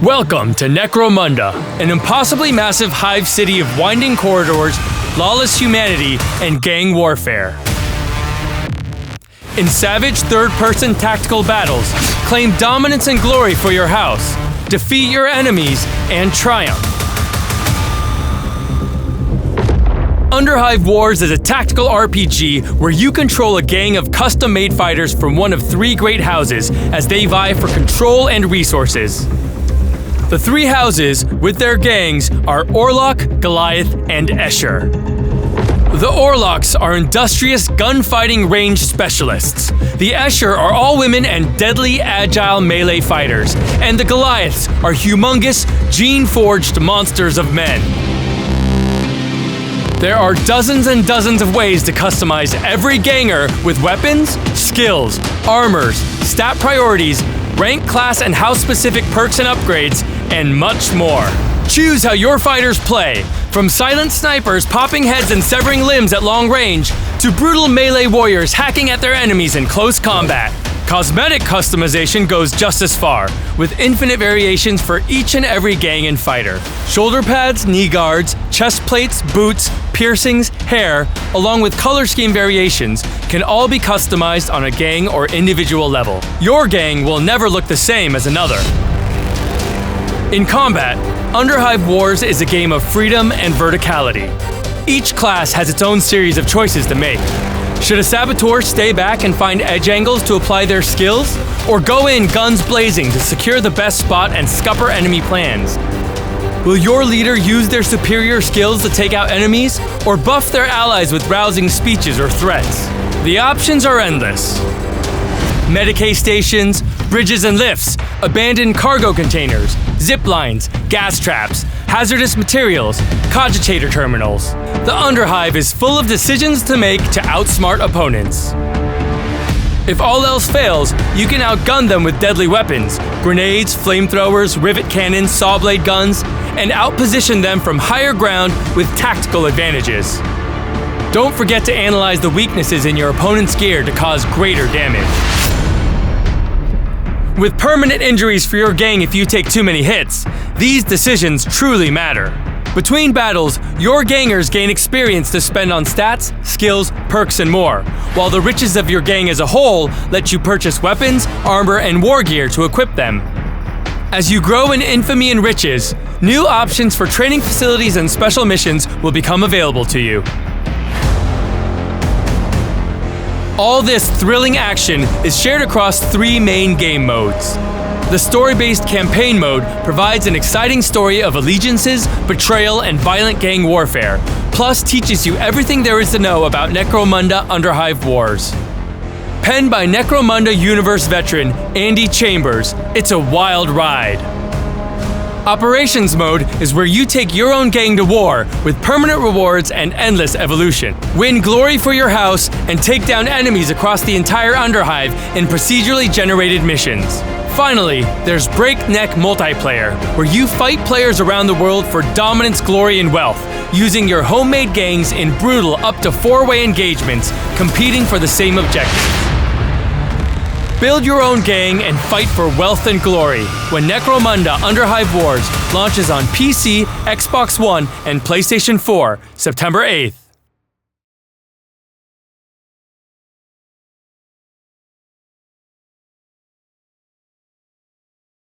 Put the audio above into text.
Welcome to Necromunda, an impossibly massive hive city of winding corridors, lawless humanity, and gang warfare. In savage third-person tactical battles, claim dominance and glory for your house, defeat your enemies, and triumph. Underhive Wars is a tactical RPG where you control a gang of custom-made fighters from one of three great houses as they vie for control and resources. The three houses, with their gangs, are Orlok, Goliath, and Escher. The Orloks are industrious gunfighting range specialists. The Escher are all women and deadly agile melee fighters. And the Goliaths are humongous, gene-forged monsters of men. There are dozens and dozens of ways to customize every ganger with weapons, skills, armors, stat priorities, rank, class, and house-specific perks and upgrades, and much more. Choose how your fighters play, from silent snipers popping heads and severing limbs at long range, to brutal melee warriors hacking at their enemies in close combat. Cosmetic customization goes just as far, with infinite variations for each and every gang and fighter. Shoulder pads, knee guards, chest plates, boots, piercings, hair, along with color scheme variations, can all be customized on a gang or individual level. Your gang will never look the same as another. In combat, Underhive Wars is a game of freedom and verticality. Each class has its own series of choices to make. Should a saboteur stay back and find edge angles to apply their skills? Or go in guns blazing to secure the best spot and scupper enemy plans? Will your leader use their superior skills to take out enemies? Or buff their allies with rousing speeches or threats? The options are endless. Medicae stations, bridges and lifts, abandoned cargo containers, zip lines, gas traps, hazardous materials, cogitator terminals. The Underhive is full of decisions to make to outsmart opponents. If all else fails, you can outgun them with deadly weapons, grenades, flamethrowers, rivet cannons, sawblade guns, and outposition them from higher ground with tactical advantages. Don't forget to analyze the weaknesses in your opponent's gear to cause greater damage. With permanent injuries for your gang if you take too many hits, these decisions truly matter. Between battles, your gangers gain experience to spend on stats, skills, perks, and more, while the riches of your gang as a whole let you purchase weapons, armor, and war gear to equip them. As you grow in infamy and riches, new options for training facilities and special missions will become available to you. All this thrilling action is shared across three main game modes. The story-based campaign mode provides an exciting story of allegiances, betrayal, and violent gang warfare, plus teaches you everything there is to know about Necromunda Underhive Wars. Penned by Necromunda Universe veteran Andy Chambers, it's a wild ride. Operations mode is where you take your own gang to war with permanent rewards and endless evolution. Win glory for your house and take down enemies across the entire Underhive in procedurally generated missions. Finally, there's Breakneck Multiplayer, where you fight players around the world for dominance, glory, and wealth, using your homemade gangs in brutal up to 4-way engagements, competing for the same objective. Build your own gang and fight for wealth and glory when Necromunda Underhive Wars launches on PC, Xbox One, and PlayStation 4, September 8th.